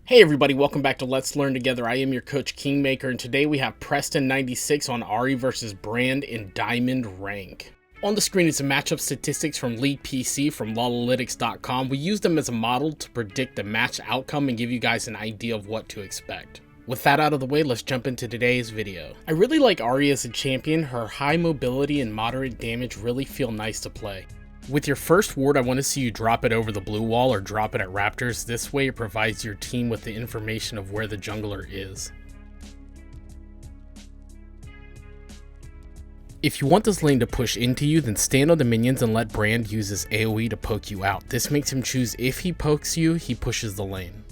Hey everybody, welcome back to Let's Learn Together. I am your coach Kingmaker, and today we have Preston96 on Ahri versus Brand in Diamond Rank. On the screen is the matchup statistics from League PC from lolalytics.com. We use them as a model to predict the match outcome and give you guys an idea of what to expect. With that out of the way, let's jump into today's video. I really like Ahri as a champion. Her high mobility and moderate damage really feel nice to play. With your first ward, I want to see you drop it over the blue wall or drop it at raptors. This way it provides your team with the information of where the jungler is. If you want this lane to push into you, then stand on the minions and let Brand use his AoE to poke you out. This makes him choose if he pokes you, he pushes the lane.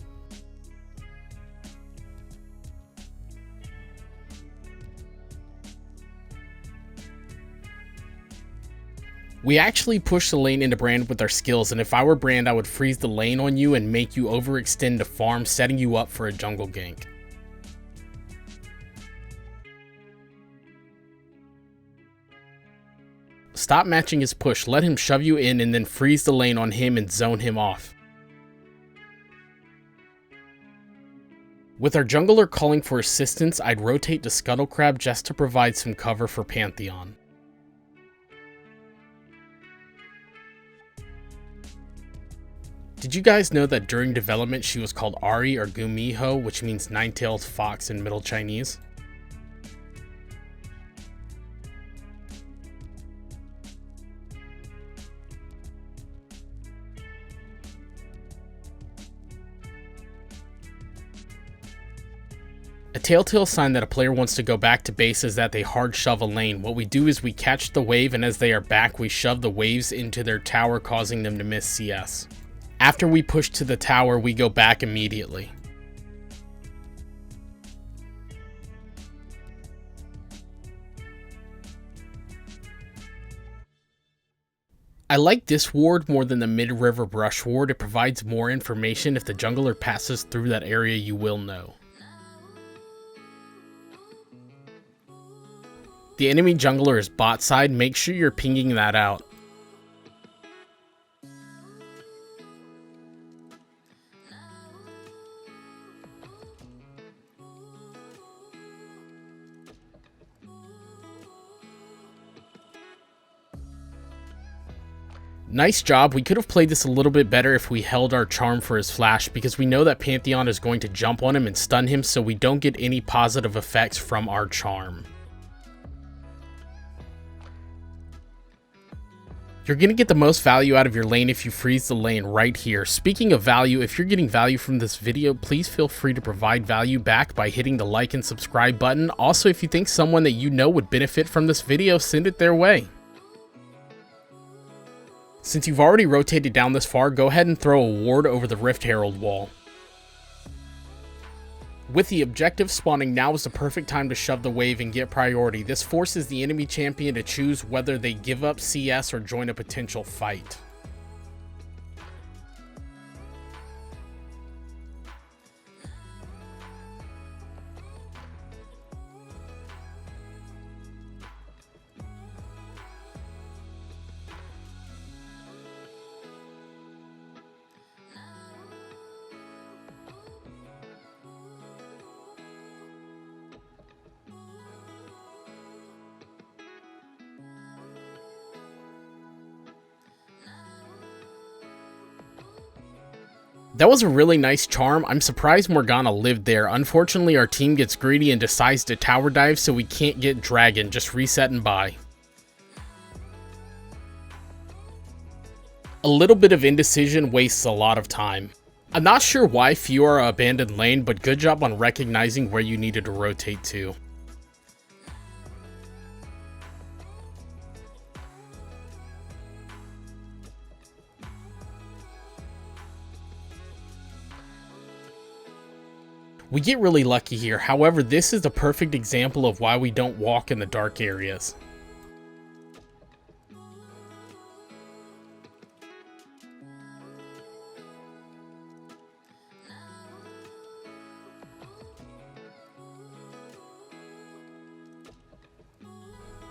We actually push the lane into Brand with our skills, and if I were Brand, I would freeze the lane on you and make you overextend to farm, setting you up for a jungle gank. Stop matching his push, let him shove you in and then freeze the lane on him and zone him off. With our jungler calling for assistance, I'd rotate to Scuttle Crab just to provide some cover for Pantheon. Did you guys know that during development she was called Ahri or Gumiho, which means nine-tailed fox in Middle Chinese? A telltale sign that a player wants to go back to base is that they hard shove a lane. What we do is we catch the wave, and as they are back, we shove the waves into their tower, causing them to miss CS. After we push to the tower, we go back immediately. I like this ward more than the mid-river brush ward. It provides more information. If the jungler passes through that area, you will know. The enemy jungler is bot side. Make sure you're pinging that out. Nice job. We could have played this a little bit better if we held our charm for his flash, because we know that Pantheon is going to jump on him and stun him, so we don't get any positive effects from our charm. You're going to get the most value out of your lane if you freeze the lane right here. Speaking of value, if you're getting value from this video, please feel free to provide value back by hitting the like and subscribe button. Also, if you think someone that you know would benefit from this video, send it their way. Since you've already rotated down this far, go ahead and throw a ward over the Rift Herald wall. With the objective spawning, now is the perfect time to shove the wave and get priority. This forces the enemy champion to choose whether they give up CS or join a potential fight. That was a really nice charm. I'm surprised Morgana lived there. Unfortunately, our team gets greedy and decides to tower dive, so we can't get Dragon. Just reset and buy. A little bit of indecision wastes a lot of time. I'm not sure why Fiora abandoned lane, but good job on recognizing where you needed to rotate to. We get really lucky here. However, this is the perfect example of why we don't walk in the dark areas.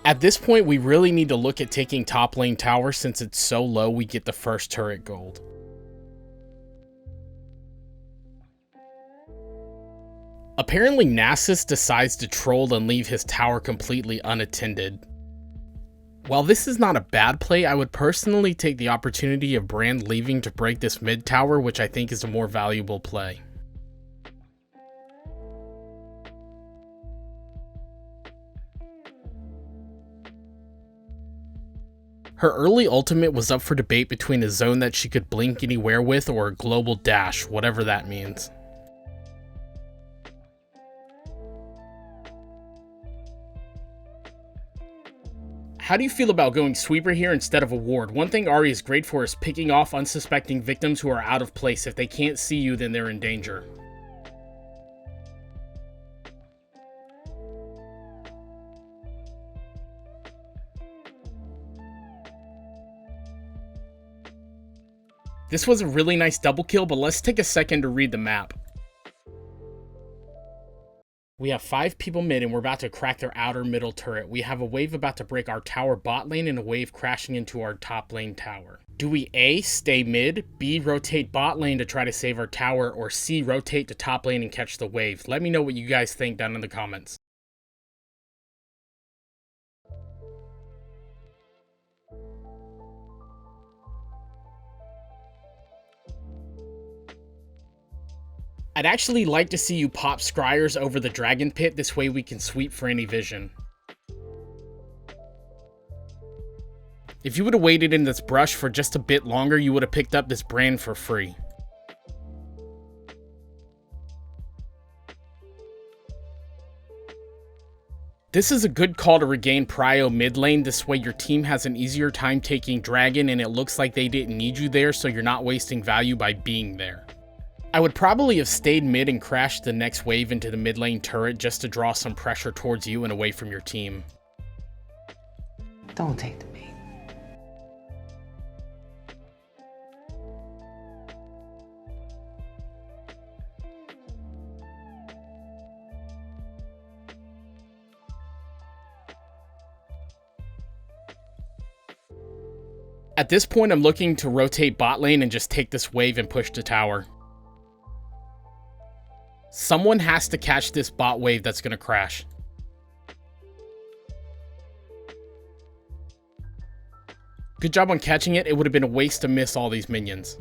At this point, we really need to look at taking top lane tower. Since it's so low, we get the first turret gold. Apparently Nasus decides to troll and leave his tower completely unattended. While this is not a bad play, I would personally take the opportunity of Brand leaving to break this mid tower, which I think is a more valuable play. Her early ultimate was up for debate between a zone that she could blink anywhere with or a global dash, whatever that means. How do you feel about going sweeper here instead of a ward? One thing Ahri is great for is picking off unsuspecting victims who are out of place. If they can't see you, then they're in danger. This was a really nice double kill, but let's take a second to read the map. We have 5 people mid and we're about to crack their outer middle turret. We have a wave about to break our tower bot lane and a wave crashing into our top lane tower. Do we A, stay mid, B, rotate bot lane to try to save our tower, or C, rotate to top lane and catch the wave? Let me know what you guys think down in the comments. I'd actually like to see you pop scryers over the dragon pit, this way we can sweep for any vision. If you would have waited in this brush for just a bit longer, you would have picked up this brand for free. This is a good call to regain prio mid lane, this way your team has an easier time taking dragon and it looks like they didn't need you there, so you're not wasting value by being there. I would probably have stayed mid and crashed the next wave into the mid lane turret just to draw some pressure towards you and away from your team. Don't take the bait. At this point, I'm looking to rotate bot lane and just take this wave and push to tower. Someone has to catch this bot wave that's going to crash. Good job on catching it. It would have been a waste to miss all these minions.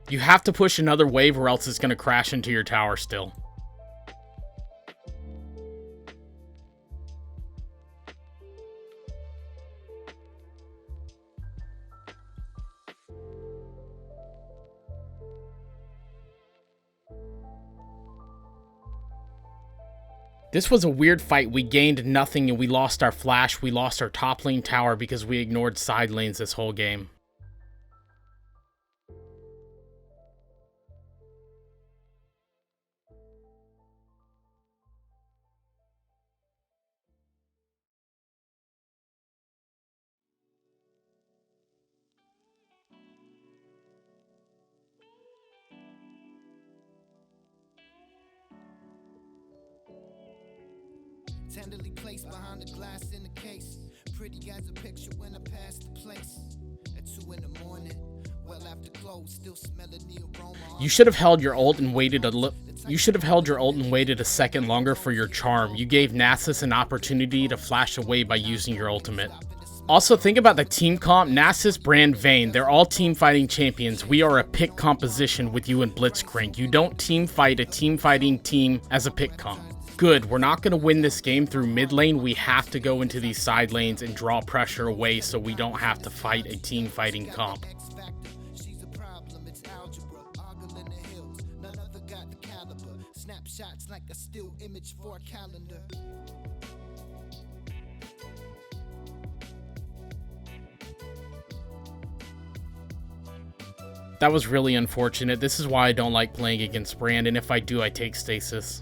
You have to push another wave or else it's going to crash into your tower still. This was a weird fight. We gained nothing and we lost our flash. We lost our top lane tower because we ignored side lanes this whole game. Tenderly placed behind the glass in the case. Pretty as a picture when I pass the place. At 2 in the morning, well after close, still smelling the aroma. You should have held your ult and waited a second longer for your charm. You gave Nasus an opportunity to flash away by using your ultimate. Also, think about the team comp. Nasus, Brand, Vayne, they're all team fighting champions. We are a pick composition with you and Blitzcrank. You don't team fight a team fighting team as a pick comp. Good, we're not going to win this game through mid lane. We have to go into these side lanes and draw pressure away so we don't have to fight a team fighting comp. Snapshots like a still image for a calendar. That was really unfortunate. This is why I don't like playing against Brand, and if I do, I take stasis.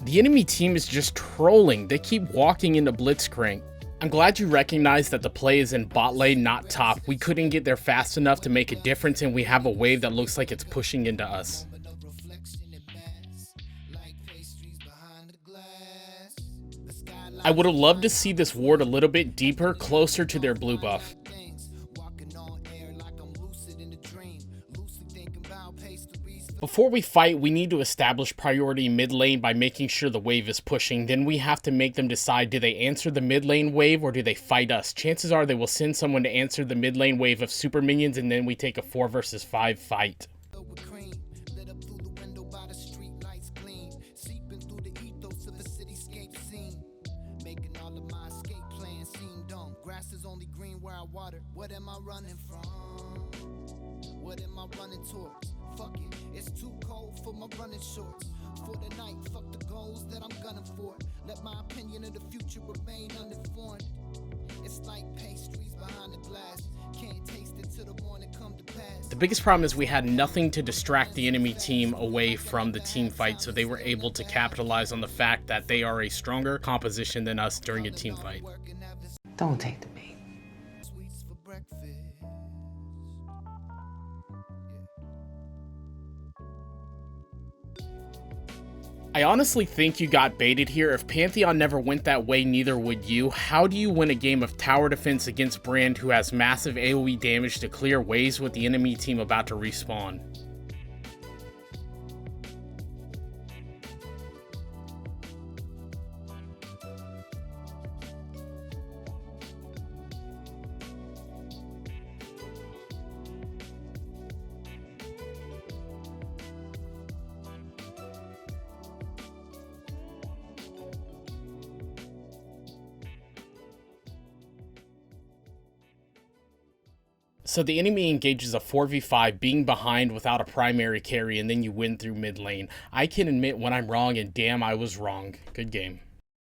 The enemy team is just trolling. They keep walking into Blitzcrank. I'm glad you recognize that the play is in bot lane, not top. We couldn't get there fast enough to make a difference, and we have a wave that looks like it's pushing into us. I would have loved to see this ward a little bit deeper, closer to their blue buff. Before we fight, we need to establish priority mid lane by making sure the wave is pushing. Then we have to make them decide, do they answer the mid lane wave or do they fight us? Chances are they will send someone to answer the mid lane wave of super minions, and then we take a 4 versus 5 fight. What am I running from? What am I running towards? Fuck it, it's too cold for my running shorts. For the night, fuck the goals that I'm gunning for. Let my opinion of the future remain uninformed. It's like pastries behind the glass. Can't taste it till the morning come to pass. The biggest problem is we had nothing to distract the enemy team away from the team fight, so they were able to capitalize on the fact that they are a stronger composition than us during a team fight. Don't take the bait. I honestly think you got baited here. If Pantheon never went that way, neither would you. How do you win a game of tower defense against Brand, who has massive AoE damage to clear waves with the enemy team about to respawn? So the enemy engages a 4v5 being behind without a primary carry, and then you win through mid lane. I can admit when I'm wrong, and damn, I was wrong. Good game.